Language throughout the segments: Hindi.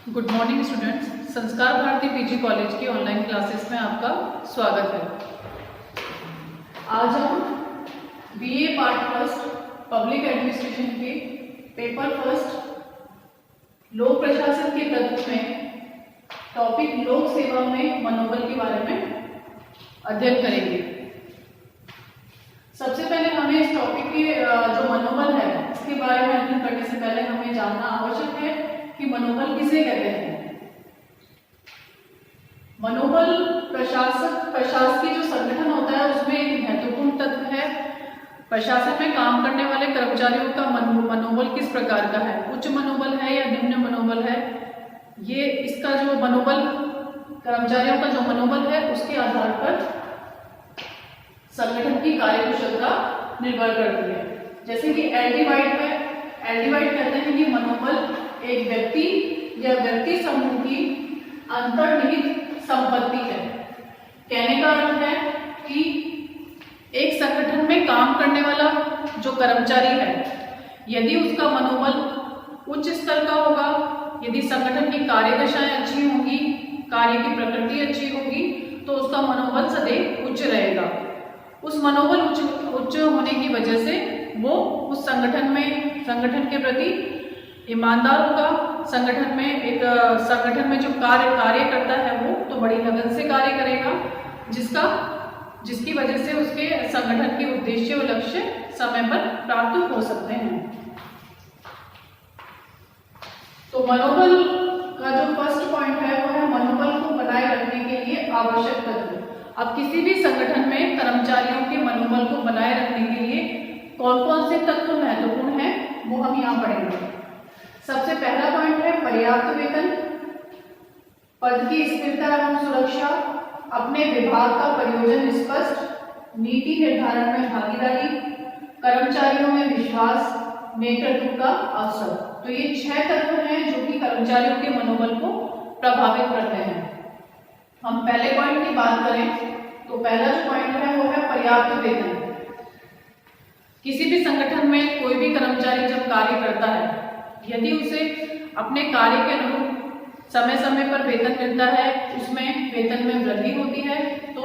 Good morning students. संस्कार भारती पीजी कॉलेज की ऑनलाइन क्लासेस में आपका स्वागत है। आज हम BA part first public administration के पेपर फर्स्ट लोक प्रशासन के तत्व में टॉपिक लोक सेवा में मनोबल के बारे में अध्ययन करेंगे। सबसे पहले हमें इस टॉपिक के जो मनोबल है इसके बारे में अध्ययन करने से पहले हमें जानना आवश्यक है कि मनोबल किसे कहते हैं। मनोबल प्रशासकीय जो संगठन होता है उसमें एक महत्वपूर्ण तत्व है। प्रशासन में काम करने वाले कर्मचारियों का मनोबल किस प्रकार का है, उच्च मनोबल है या निम्न मनोबल है। ये इसका जो मनोबल कर्मचारियों का जो मनोबल है उसके आधार पर संगठन की कार्यकुशलता निर्भर करती है। जैसे कि एल्डिवाइड कहते हैं कि मनोबल एक व्यक्ति या व्यक्ति समूह की अंतर्निहित संपत्ति है। कहने का अर्थ है कि एक संगठन में काम करने वाला जो कर्मचारी है, यदि उसका मनोबल उच्च स्तर का होगा, यदि संगठन की कार्यदशाएं अच्छी होंगी, कार्य की प्रकृति अच्छी होगी, तो उसका मनोबल सदैव उच्च रहेगा। उस मनोबल उच्च होने की वजह से वो उस संगठन के प्रति ईमानदार होगा। संगठन में जो कार्य करता है वो तो बड़ी लगन से कार्य करेगा, जिसकी वजह से उसके संगठन के उद्देश्य और लक्ष्य समय पर प्राप्त हो सकते हैं। तो मनोबल का जो फर्स्ट पॉइंट है वो है मनोबल को बनाए रखने के लिए आवश्यक तत्व। अब किसी भी संगठन में कर्मचारियों के मनोबल को बनाए रखने के लिए कौन कौन से तत्व महत्वपूर्ण हैं वो हम यहाँ पढ़ेंगे। सबसे पहला पॉइंट है पर्याप्त वेतन, पद की स्थिरता एवं सुरक्षा, अपने विभाग का प्रयोजन स्पष्ट, नीति निर्धारण में भागीदारी, कर्मचारियों में विश्वास, नेतृत्व का अवसर। तो ये 6 तत्व हैं जो कि कर्मचारियों के मनोबल को प्रभावित करते हैं। हम पहले पॉइंट की बात करें तो पहला जो पॉइंट है वो है पर्याप्त वेतन। किसी भी संगठन में कोई भी कर्मचारी जब कार्य करता है, यदि उसे अपने कार्य के अनुरूप समय समय पर वेतन मिलता है, उसमें वेतन में वृद्धि होती है, तो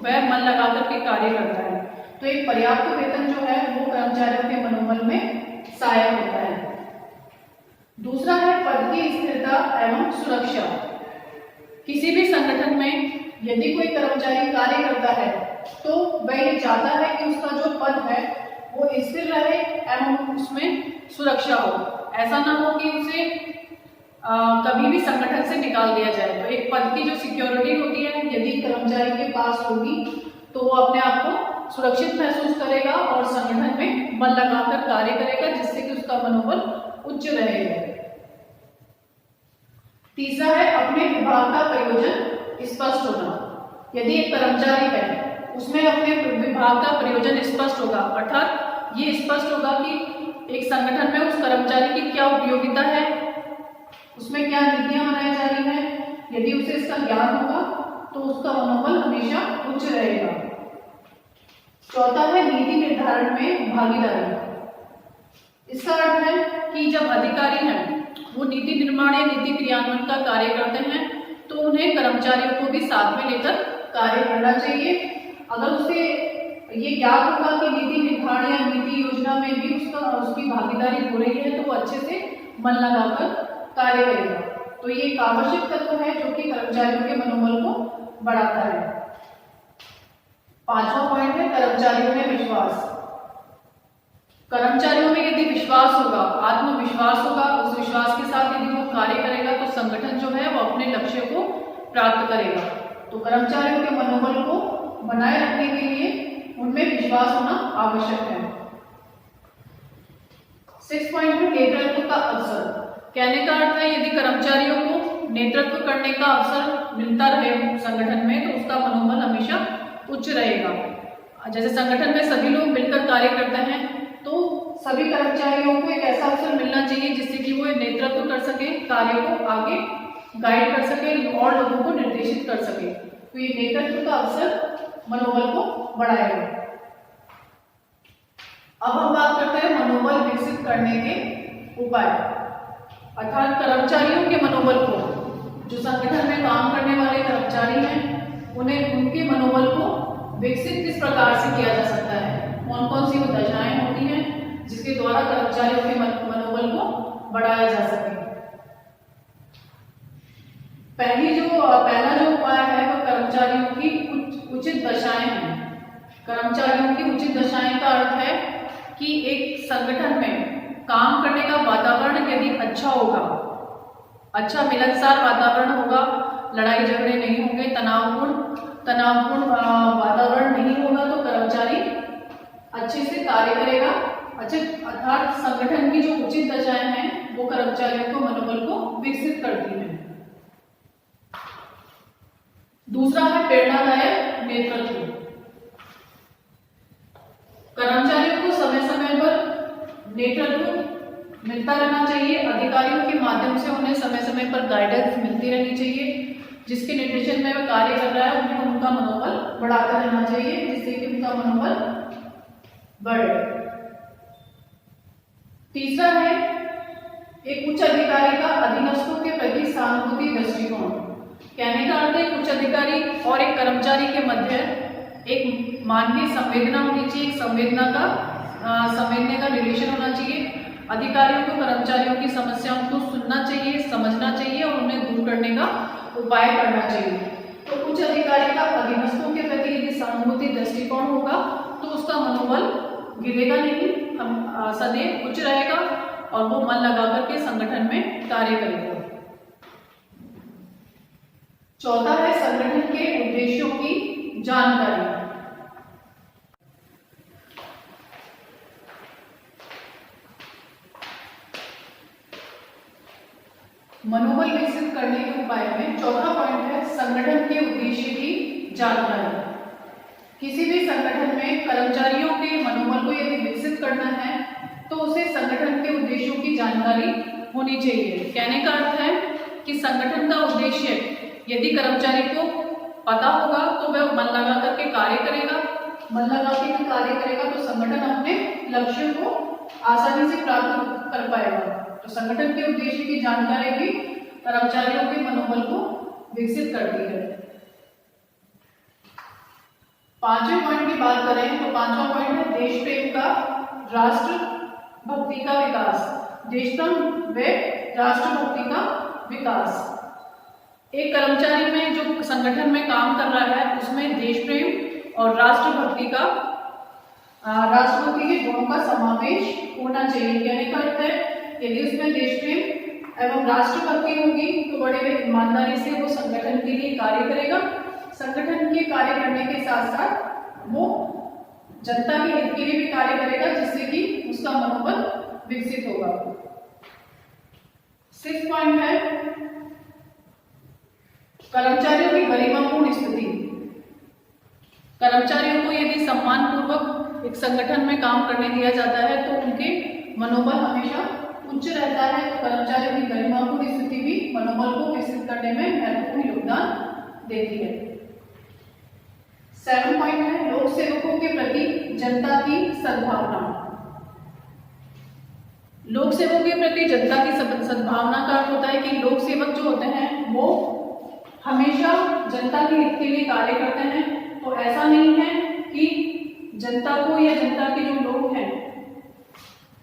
वह मन लगाकर के कार्य करता है। तो एक पर्याप्त वेतन जो है वो कर्मचारियों के मनोबल में सहायक होता है। दूसरा है पद की स्थिरता एवं सुरक्षा। किसी भी संगठन में यदि कोई कर्मचारी कार्य करता है तो वह ये चाहता है कि उसका जो पद है वो स्थिर रहे एवं उसमें सुरक्षा हो। ऐसा ना हो कि उसे कभी भी संगठन से निकाल दिया जाए। तो एक पद की जो सिक्योरिटी होती है यदि कर्मचारी के पास होगी तो वो अपने आप को सुरक्षित महसूस करेगा और संगठन में मन लगाकर कार्य करेगा, जिससे कि उसका मनोबल उच्च रहेगा। तीसरा है अपने विभाग का प्रयोजन स्पष्ट होना। यदि एक कर्मचारी है उसमें अपने विभाग का प्रयोजन स्पष्ट होगा, अर्थात ये स्पष्ट होगा कि एक संगठन में उस कर्मचारी की क्या उपयोगिता है, उसमें क्या नीतियां बनाई जा रही हैं। यदि उसे इसका ज्ञान होगा तो उसका मनोबल हमेशा उच्च रहेगा। चौथा है नीति निर्धारण में भागीदारी। इसका अर्थ है कि जब अधिकारी हैं वो नीति निर्माण या नीति क्रियान्वयन का कार्य करते हैं तो उन्हें कर्मचारियों को भी साथ में लेकर कार्य करना चाहिए। अगर उसे ये ज्ञात होगा कि नीति निर्माण या नीति योजना में भी उसकी भागीदारी हो रही है तो वो अच्छे से मन लगाकर कार्य करेगा। तो ये एक आवश्यक तत्व है जो कि कर्मचारियों के मनोबल को बढ़ाता है। पांचवा पॉइंट है कर्मचारियों में विश्वास। कर्मचारियों में यदि विश्वास होगा, आत्मविश्वास होगा, उस विश्वास के साथ यदि वो कार्य करेगा तो संगठन जो है वो अपने लक्ष्य को प्राप्त करेगा। तो कर्मचारियों के मनोबल को बनाए रखने के लिए उनमें विश्वास होना आवश्यक है। 6 पॉइंट है नेतृत्व का अवसर। कहने का अर्थ है यदि कर्मचारियों को नेतृत्व करने का अवसर मिलता रहे संगठन में तो उसका मनोबल हमेशा उच्च रहेगा। जैसे संगठन में सभी लोग मिलकर कार्य करते हैं तो सभी कर्मचारियों को एक ऐसा अवसर मिलना चाहिए जिससे कि वो नेतृत्व कर सके, कार्य को आगे गाइड कर सके और लोगों को निर्देशित कर सके। तो ये नेतृत्व का अवसर मनोबल को बढ़ाएगा। अब हम बात करते हैं मनोबल विकसित करने के उपाय। अर्थात कर्मचारियों के मनोबल को, जो संगठन में काम करने वाले कर्मचारी हैं, उन्हें उनके मनोबल को विकसित किस प्रकार से किया जा सकता है, कौन कौन सी वो दशाएं होती हैं जिसके द्वारा कर्मचारियों के मनोबल को बढ़ाया जा सके। पहला जो उपाय है वो कर्मचारियों की उचित दशाएं हैं। कर्मचारियों की उचित दशाएं का अर्थ है कि एक संगठन में काम करने का वातावरण यदि अच्छा होगा, अच्छा मिलनसार वातावरण होगा, लड़ाई झगड़े नहीं होंगे, तनावपूर्ण वातावरण नहीं होगा, तो कर्मचारी अच्छे से कार्य करेगा। अर्थात संगठन की जो उचित दशाएं हैं वो कर्मचारियों को मनोबल को विकसित करती हैं। दूसरा है प्रेरणादायक नेतृत्व। कर्मचारियों को समय समय पर नेतृत्व मिलता रहना चाहिए। अधिकारियों के माध्यम से उन्हें समय समय पर गाइडेंस मिलती रहनी चाहिए। जिसके निर्देशन में वह कार्य कर रहा है उन्हें उनका मनोबल बढ़ाता रहना चाहिए, जिससे कि उनका मनोबल बढ़े। तीसरा है एक उच्च अधिकारी का अधीनस्थों के प्रति सहानुभूति दृष्टिकोण। कहने का अर्थ है उच्च अधिकारी और एक कर्मचारी के मध्य एक मानवीय संवेदना होनी चाहिए, एक संवेदने का रिलेशन होना चाहिए। अधिकारियों को कर्मचारियों की समस्याओं को सुनना चाहिए, समझना चाहिए और उन्हें दूर करने का उपाय करना चाहिए। तो उच्च अधिकारी का अधीनस्थों के प्रति यदि सहानुभूति दृष्टिकोण होगा तो उसका मनोबल गिरेगा नहीं, सदैव उच्च रहेगा और वो मन लगा करके संगठन में कार्य करेगा। चौथा है संगठन के उद्देश्यों की जानकारी। मनोबल विकसित करने के उपाय में चौथा पॉइंट है संगठन के उद्देश्य की जानकारी। किसी भी संगठन में कर्मचारियों के मनोबल को यदि विकसित करना है तो उसे संगठन के उद्देश्यों की जानकारी होनी चाहिए। कहने का अर्थ है कि संगठन का उद्देश्य यदि कर्मचारी को पता होगा तो वह मन लगा करके कार्य करेगा। मन लगा के कार्य करेगा तो संगठन अपने लक्ष्यों को आसानी से प्राप्त कर पाएगा। तो संगठन के उद्देश्य की जानकारी भी कर्मचारियों के मनोबल को विकसित करती है। पांचवें पॉइंट की बात करें तो पांचवा पॉइंट है देश प्रेम का राष्ट्र भक्ति का विकास। देशप्रेम व राष्ट्रभक्ति का विकास। एक कर्मचारी में जो संगठन में काम कर रहा है उसमें देश प्रेम और राष्ट्रभक्ति के गुणों का समावेश होना चाहिए। कहने का अर्थ है यदि उसमें देश प्रेम एवं राष्ट्रभक्ति होगी तो बड़े ईमानदारी से वो संगठन के लिए कार्य करेगा। संगठन के कार्य करने के साथ साथ वो जनता के हित के लिए भी कार्य करेगा, जिससे कि उसका मनोबल विकसित होगा। 6 पॉइंट है कर्मचारियों की गरिमापूर्ण स्थिति। कर्मचारियों को यदि सम्मान पूर्वक एक संगठन में काम करने दिया जाता है तो उनके मनोबल हमेशा उच्च रहता है। तो कर्मचारियों की गरिमापूर्ण स्थिति भी मनोबल को विकसित करने में महत्वपूर्ण योगदान देती है। 7 पॉइंट है लोक सेवकों के प्रति जनता की सद्भावना। लोक सेवकों के प्रति जनता की सद्भावना का अर्थ होता है कि लोक सेवक जो होते हैं वो हमेशा जनता के हित के लिए कार्य करते हैं। तो ऐसा नहीं है कि जनता को या जनता के जो लोग हैं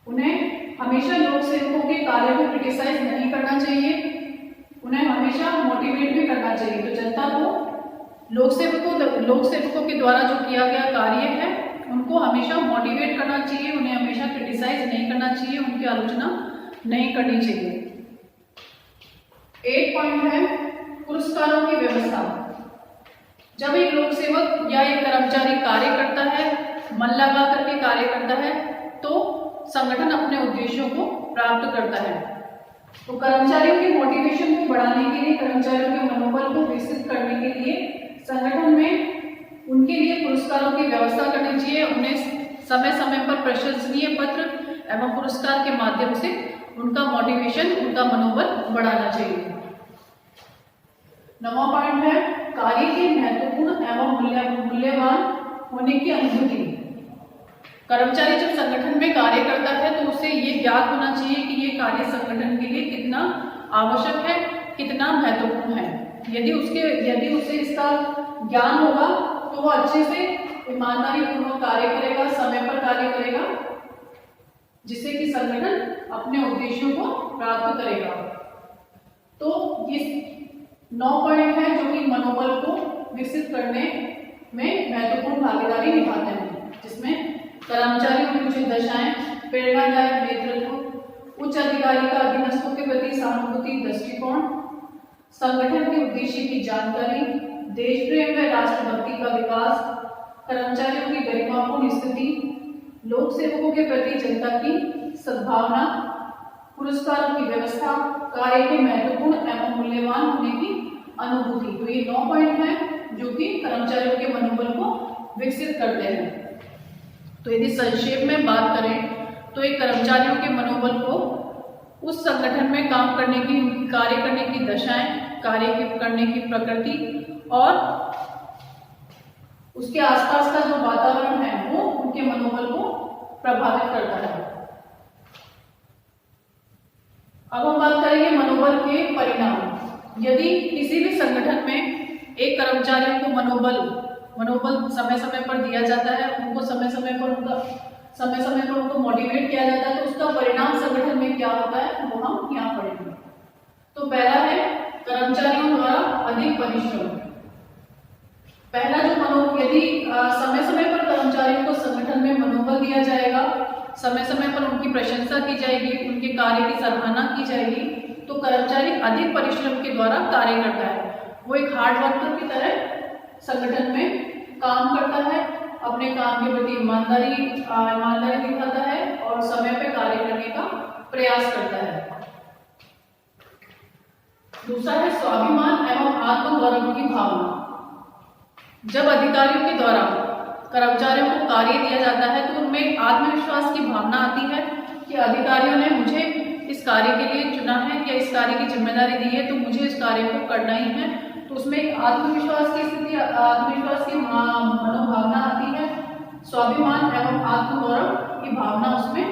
उन्हें हमेशा लोक सेवकों के कार्य को क्रिटिसाइज नहीं करना चाहिए, उन्हें हमेशा मोटिवेट भी करना चाहिए। तो जनता को लोक सेवकों के द्वारा जो किया गया कार्य है उनको हमेशा मोटिवेट करना चाहिए, उन्हें हमेशा क्रिटिसाइज नहीं करना चाहिए, उनकी आलोचना नहीं करनी चाहिए। 8 पॉइंट है पुरस्कारों की व्यवस्था। जब एक लोक सेवक या एक कर्मचारी कार्य करता है, मन लगा करके कार्य करता है तो संगठन अपने उद्देश्यों को प्राप्त करता है। तो कर्मचारियों के मोटिवेशन को बढ़ाने के लिए, कर्मचारियों के मनोबल को विकसित करने के लिए संगठन में उनके लिए पुरस्कारों की व्यवस्था करनी चाहिए। उन्हें समय समय पर प्रशंसनीय पत्र एवं पुरस्कार के माध्यम से उनका मोटिवेशन, उनका मनोबल बढ़ाना चाहिए। 9वां पॉइंट है कार्य के महत्वपूर्ण एवं मूल्यवान होने की अनुभूति। कर्मचारी जब संगठन में कार्य करता है तो उसे ये ज्ञात होना चाहिए कि ये कार्य संगठन के लिए कितना आवश्यक है, कितना महत्वपूर्ण है। यदि उसे इसका ज्ञान होगा तो वो अच्छे से ईमानदारी पूर्वक कार्य करेगा, समय पर कार्य करेगा, जिससे कि संगठन अपने उद्देश्यों को प्राप्त करेगा। तो ये 9 पॉइंट है जो कि मनोबल को विकसित करने में महत्वपूर्ण भागीदारी निभाते हैं, जिसमें कर्मचारियों की उचित दशाएं, प्रेरणादायक नेतृत्व, उच्च अधिकारी का अधीनस्थों के प्रति सहानुभूति दृष्टिकोण, संगठन के उद्देश्य की जानकारी, देश प्रेम व राष्ट्रभक्ति का विकास, कर्मचारियों की गरिमापूर्ण स्थिति, लोक सेवकों के प्रति जनता की सद्भावना, पुरस्कारों की व्यवस्था, कार्य के महत्वपूर्ण एवं मूल्यवान होने की अनुभूति। तो ये 9 पॉइंट हैं जो कि कर्मचारियों के मनोबल को विकसित करते हैं। तो यदि संक्षेप में बात करें तो एक कर्मचारियों के मनोबल को उस संगठन में काम करने की, कार्य करने की दशाएं, करने की प्रकृति और उसके आसपास का जो वातावरण है वो उनके मनोबल को प्रभावित करता है। अब हम बात करेंगे मनोबल के परिणाम। यदि किसी भी संगठन में एक कर्मचारियों को मनोबल समय समय पर दिया जाता है, उनको समय समय पर उनको मोटिवेट किया जाता है, तो उसका परिणाम संगठन में क्या होता है वो हम यहाँ पढ़ेंगे। तो पहला है कर्मचारियों द्वारा अधिक परिश्रम। पहला जो यदि समय समय पर कर्मचारियों को संगठन में मनोबल दिया जाएगा, समय समय पर उनकी प्रशंसा की जाएगी, उनके कार्य की सराहना की जाएगी, तो कर्मचारी अधिक परिश्रम के द्वारा कार्य करता है। वो एक हार्ड वर्कर की तरह संगठन में काम करता है, अपने काम के प्रति ईमानदारी दिखाता है और समय पे कार्य करने का प्रयास करता है। दूसरा है स्वाभिमान एवं आत्मगौरव की भावना। जब अधिकारियों के द्वारा कर्मचारियों को कार्य दिया जाता है तो उनमें आत्मविश्वास की भावना आती है कि अधिकारियों ने मुझे इस कार्य के लिए चुना है या इस कार्य की जिम्मेदारी दी है, तो मुझे इस कार्य को करना ही है। तो उसमें आत्मविश्वास की स्थिति, आत्मविश्वास की मनोभावना आती है, स्वाभिमान एवं आत्मगौरव की भावना उसमें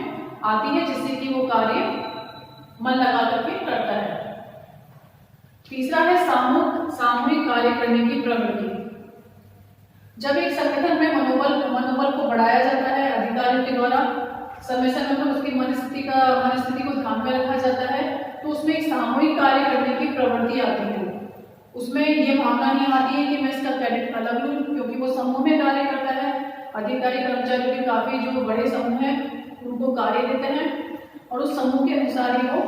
आती है, जिससे कि वो कार्य मन लगा करके करता है। तीसरा है सामूहिक कार्य करने की प्रवृत्ति। जब एक संगठन में मनोबल को बढ़ाया जाता है अधिकारियों के द्वारा, समय समय पर उसकी मनस्थिति को ध्यान में रखा जाता है, तो उसमें एक सामूहिक कार्य करने की प्रवृत्ति आती है। उसमें ये भावना नहीं आती है कि मैं इसका क्रेडिट अलग लूं, क्योंकि वो समूह में कार्य करता है। अधिकारी कर्मचारियों के काफी जो बड़े समूह हैं उनको कार्य देते हैं और उस समूह के अनुसार ही वो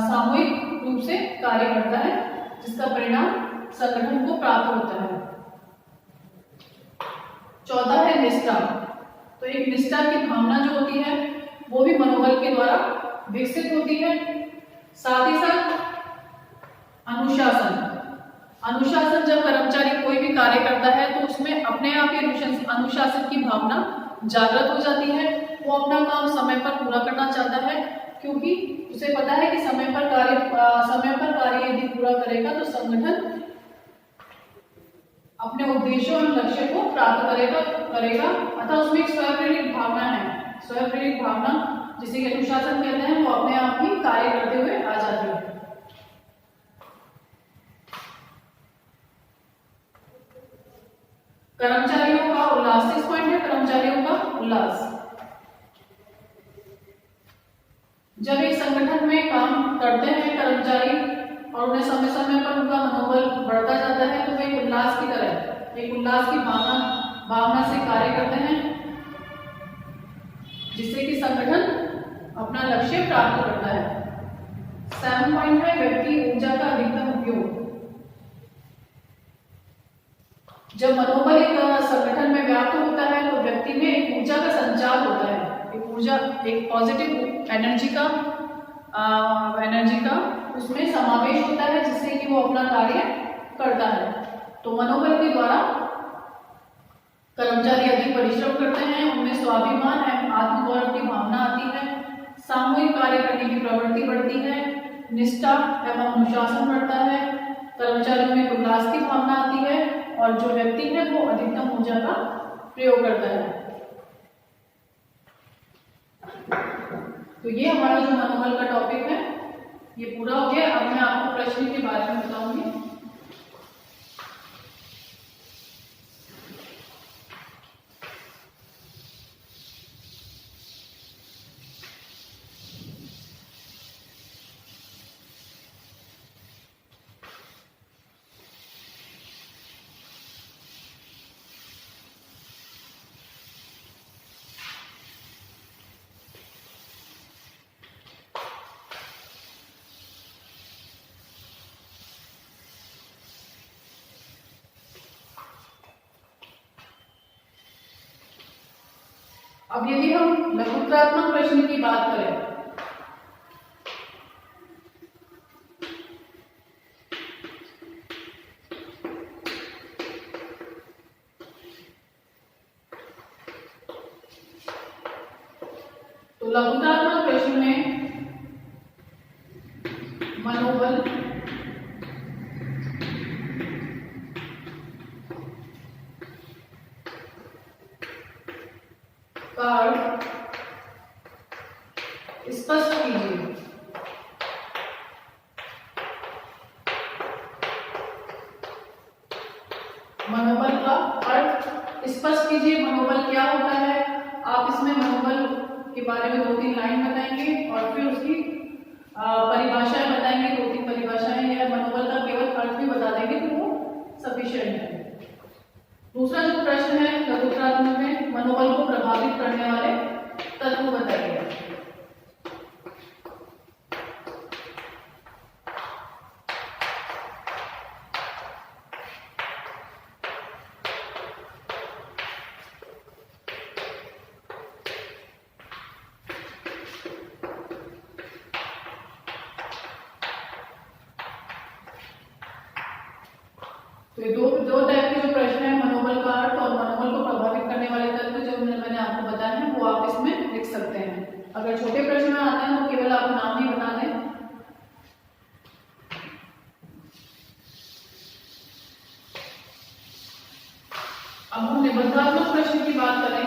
सामूहिक रूप से कार्य करता है, जिसका परिणाम संगठन को प्राप्त होता है। चौथा है निष्ठा। तो एक निष्ठा की भावना जो होती है वो भी मनोबल के द्वारा विकसित होती है। साथ ही साथ अनुशासन जब कर्मचारी कोई भी कार्य करता है तो उसमें अपने आप ही अनुशासन की भावना जागृत हो जाती है। वो अपना काम समय पर पूरा करना चाहता है, क्योंकि उसे पता है कि समय पर कार्य यदि पूरा करेगा तो संगठन अपने उद्देश्यों और लक्ष्य को प्राप्त करेगा। अतः उसमें एक स्वप्रेरित भावना है, स्वप्रेरित भावना जिसे अनुशासन कहते हैं, वो अपने आप ही कार्य करते हुए आ जाती है। कर्मचारियों का उल्लास। इस पॉइंट है कर्मचारियों का उल्लास। जब एक संगठन में काम करते हैं कर्मचारी और उन्हें समय समय पर उनका मनोबल बढ़ता जाता है, तो वे एक उल्लास की भावना से कार्य करते हैं, जिससे कि संगठन अपना लक्ष्य प्राप्त करता है। 7 पॉइंट है व्यक्ति ऊर्जा का अधिकतम उपयोग। जब मनोबल एक संगठन में व्याप्त होता है तो व्यक्ति में एक ऊर्जा का संचार होता है, एक पॉजिटिव एनर्जी का उसमें समावेश होता है, जिससे कि वो अपना कार्य करता है। तो मनोबल के द्वारा कर्मचारी अधिक परिश्रम करते हैं, उनमें स्वाभिमान एवं आत्मगौरव की भावना आती है, सामूहिक कार्य करने की प्रवृत्ति बढ़ती है, निष्ठा एवं अनुशासन बढ़ता है, कर्मचारियों में उल्लास की भावना आती है और जो व्यक्ति है वो अधिकतम ऊर्जा का प्रयोग करता है। तो ये हमारा जो मनोबल का टॉपिक है ये पूरा हो गया। अब मैं आपको प्रश्न के बारे में बताऊंगी। अब यदि हम लघुत्रात्मक प्रश्न की बात करें तो लघुत्रात्मक प्रश्न में मनोबल का अर्थ स्पष्ट कीजिए। मनोबल का अर्थ स्पष्ट कीजिए। मनोबल क्या होता है, आप इसमें मनोबल के बारे में 2-3 लाइन बताएंगे और फिर उसकी परिभाषाएं बताएंगे, 2-3 परिभाषाएं, या मनोबल का केवल अर्थ भी बता देंगे तो वो सफिशिएंट है। दूसरा जो प्रश्न है लघुत्रात्मक में, मनोबल को प्रभावित करने वाले तत्व बताइए। तो ये दो टाइप के जो प्रश्न है, मनोबल का अर्थ और मनोबल को प्रभावित करने वाले तत्व, जो मैंने आपको बताया है वो आप इसमें लिख सकते हैं। अगर छोटे प्रश्न में आते हैं तो केवल आप नाम ही बता दें। अब हम निबंधात्मक प्रश्न की बात करें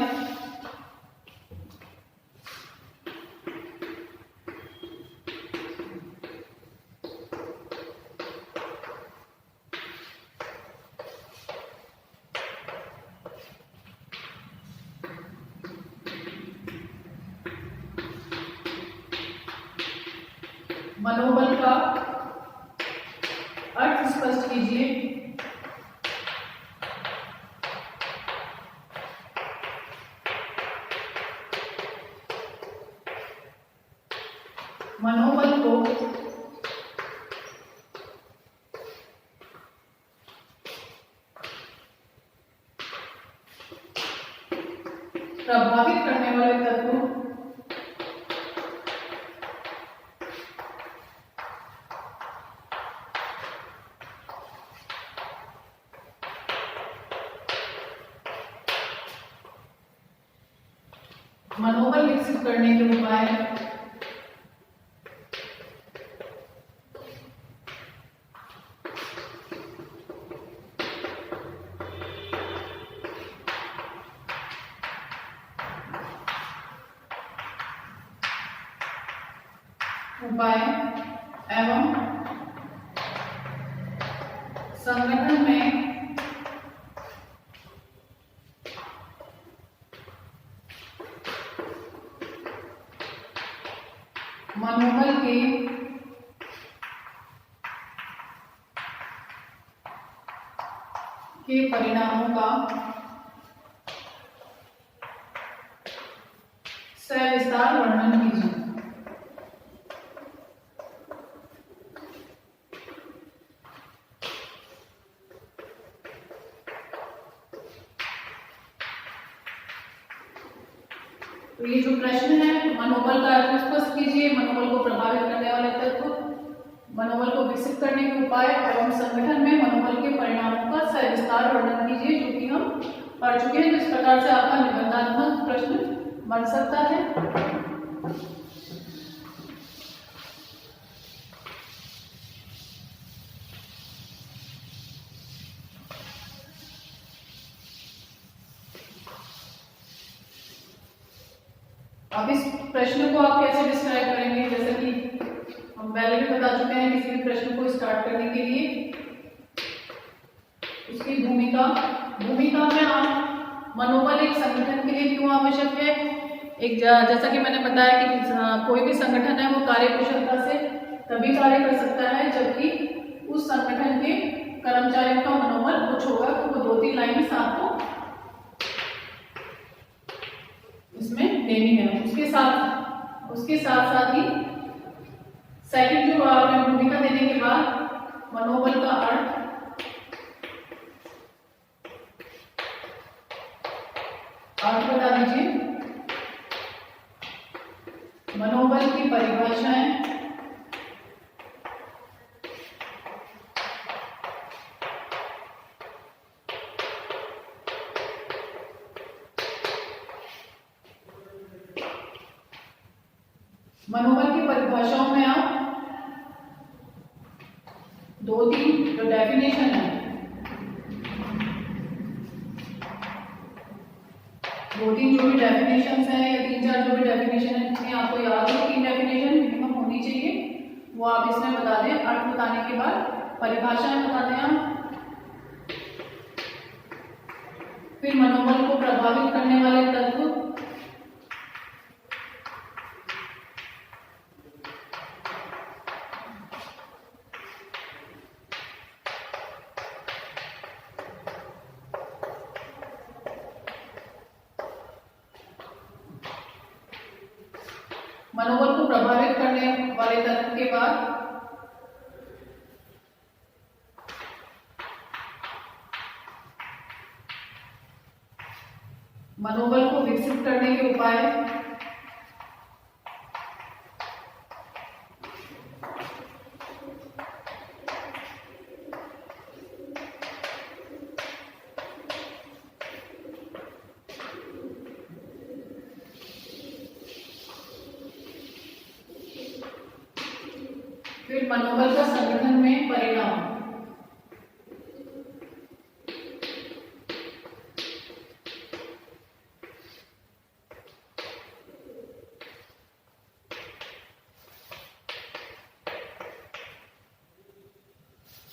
मनोबल का अर्थ स्पष्ट कीजिए। मनोबल को प्रभावित करने वाले तत्व मनोबल विकसित करने के उपाय एवं संगठन में मनोबल के परिणामों का सविस्तार वर्णन कीजिए। तो ये जो प्रश्न है, मनोबल का अर्थ स्पष्ट कीजिए, मनोबल को प्रभावित करने वाले तत्व, मनोबल को विकसित करने के उपाय एवं संगठन में मनोबल के परिणामों का सविस्तार वर्णन कीजिए, जो कि हम पढ़ चुके हैं। तो इस प्रकार से आपका निबंधात्मक प्रश्न बन सकता है। अब इस इस प्रश्न को आप कैसे डिस्क्राइब करेंगे? जैसे कि हम पहले भी बता चुके हैं, किसी भी प्रश्न को स्टार्ट करने के लिए उसकी भूमिका में आप मनोबल एक संगठन के लिए क्यों आवश्यक है? जैसा कि मैंने बताया कि कोई भी संगठन है वो कार्यकुशलता से तभी कार्य कर सकता है जबकि उस संगठन के कर्मचारियों का मनोबल उच्च होगा। तो वो 2-3 लाइन्स आपको इसमें देनी है। उसके साथ साथ ही सेकंड जो आपने भूमिका देने के बाद मनोबल का अर्थ, बता दीजिए। मनोबल की परिभाषाएं, मनोबल की परिभाषाओं में आप 2-3 जो डेफिनेशन है, 2-3 जो भी डेफिनेशन है या 3-4 जो भी डेफिनेशन है जिसमें आपको याद हो 3 डेफिनेशन मिनिमम होनी चाहिए, वो आप इसमें बता दें। अर्थ बताने के बाद परिभाषाएं बता दें आप। फिर मनोबल को प्रभावित करने वाले तत्व, मनोबल को प्रभावित करने वाले तत्व के बाद मनोबल को विकसित करने के उपाय, फिर मनोबल का संगठन में परिणाम,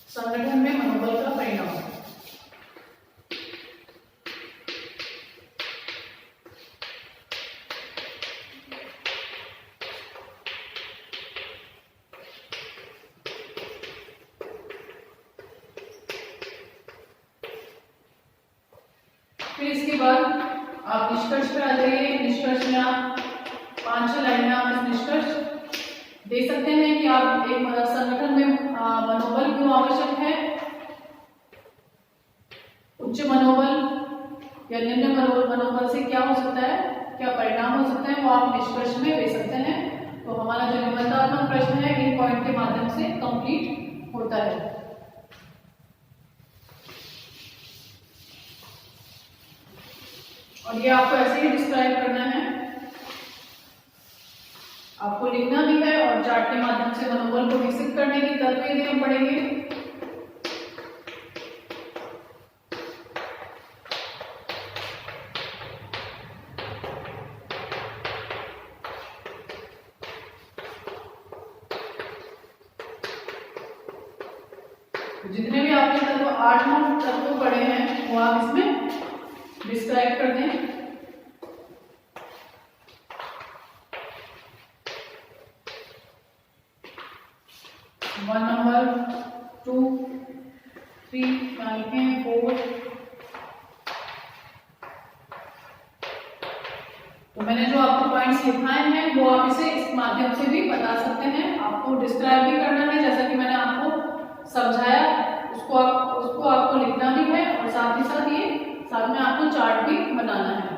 संगठन में मनोबल का परिणाम। फिर इसके बाद आप निष्कर्ष पर आ जाइए। निष्कर्ष में आप 5-6 लाइन में आप इस निष्कर्ष दे सकते हैं कि आप एक संगठन में मनोबल क्यों आवश्यक है, उच्च मनोबल या निम्न मनोबल से क्या हो सकता है, क्या परिणाम हो सकते हैं, वो आप निष्कर्ष में दे सकते हैं। तो हमारा जो निबंधात्मक प्रश्न है इन पॉइंट के माध्यम से कंप्लीट होता है। और ये आपको ऐसे ही डिस्क्राइब करना है, आपको लिखना भी है और चार्ट के माध्यम से मनोबल को विकसित करने की तत्व भी हम पढ़ेंगे। जितने भी आपने तत्व 8-9 तत्व पढ़े हैं वो आप इसमें डिस्क्राइब कर दें। One number 2, 3, 4। तो मैंने जो आपको पॉइंट्स लिखाए हैं वो आप इसे इस माध्यम से भी बता सकते हैं। आपको डिस्क्राइब भी करना है जैसा कि मैंने आपको समझाया, उसको आपको लिखना भी है और साथ ही साथ में आपको चार्ट भी बनाना है।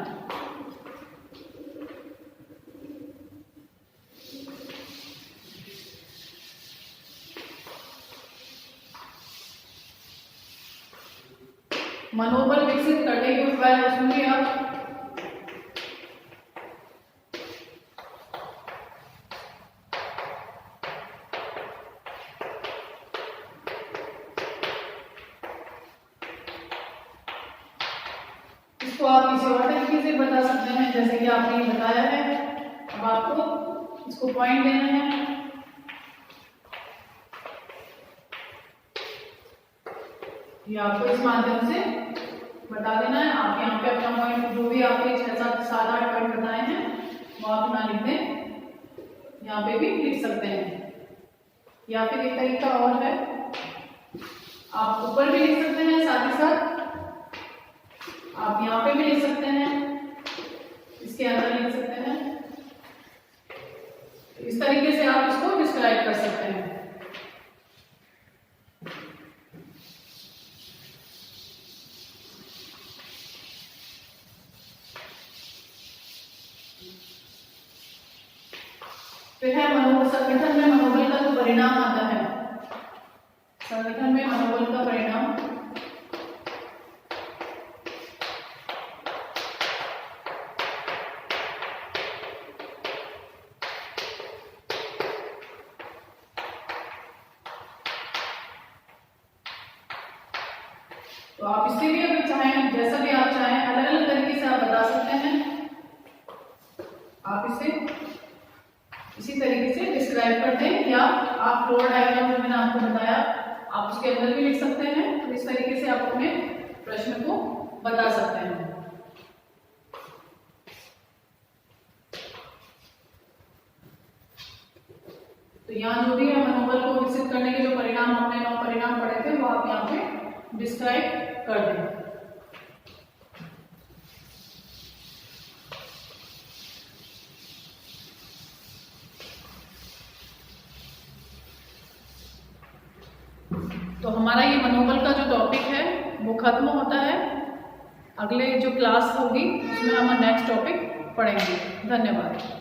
मनोबल विकसित करने के उपाय सुनिए आप। इसको आप किसी और तरीके से बता सकते हैं जैसे कि आपने बताया है। अब इसको पॉइंट देना है। ये आपको इस माध्यम से बता देना है। आप यहाँ पे अपना पॉइंट जो भी आपके 6-7-8 पॉइंट बताए हैं वो आप ना लिख दें, यहाँ पे भी लिख सकते हैं। या फिर एक तरीका और है, आप ऊपर भी लिख सकते हैं, साथ ही साथ आप यहाँ पे भी लिख सकते हैं, इसके अंदर लिख सकते हैं। इस तरीके से आप इसको डिस्क्राइब कर सकते हैं। फिर है संगठन में मनोबल का जो परिणाम आता है, संगठन में मनोबल का परिणाम। तो आप इससे भी अगर चाहें, जैसा भी आप चाहें, अलग अलग तरीके से आप बता सकते हैं। आप इसे इसी तरीके से डिस्क्राइब कर दें, या आप फ्लोर डायग्राम जो मैंने आपको बताया आप उसके अंदर भी लिख सकते हैं। तो इस तरीके से आप अपने प्रश्न को बता सकते हैं। तो यहाँ जो भी है मनोबल को विकसित करने के जो परिणाम, हमने 9 परिणाम पढ़े थे, वो आप यहाँ पे डिस्क्राइब कर दें। तो हमारा ये मनोबल का जो टॉपिक है वो खत्म होता है। अगले जो क्लास होगी उसमें हम नेक्स्ट टॉपिक पढ़ेंगे। धन्यवाद।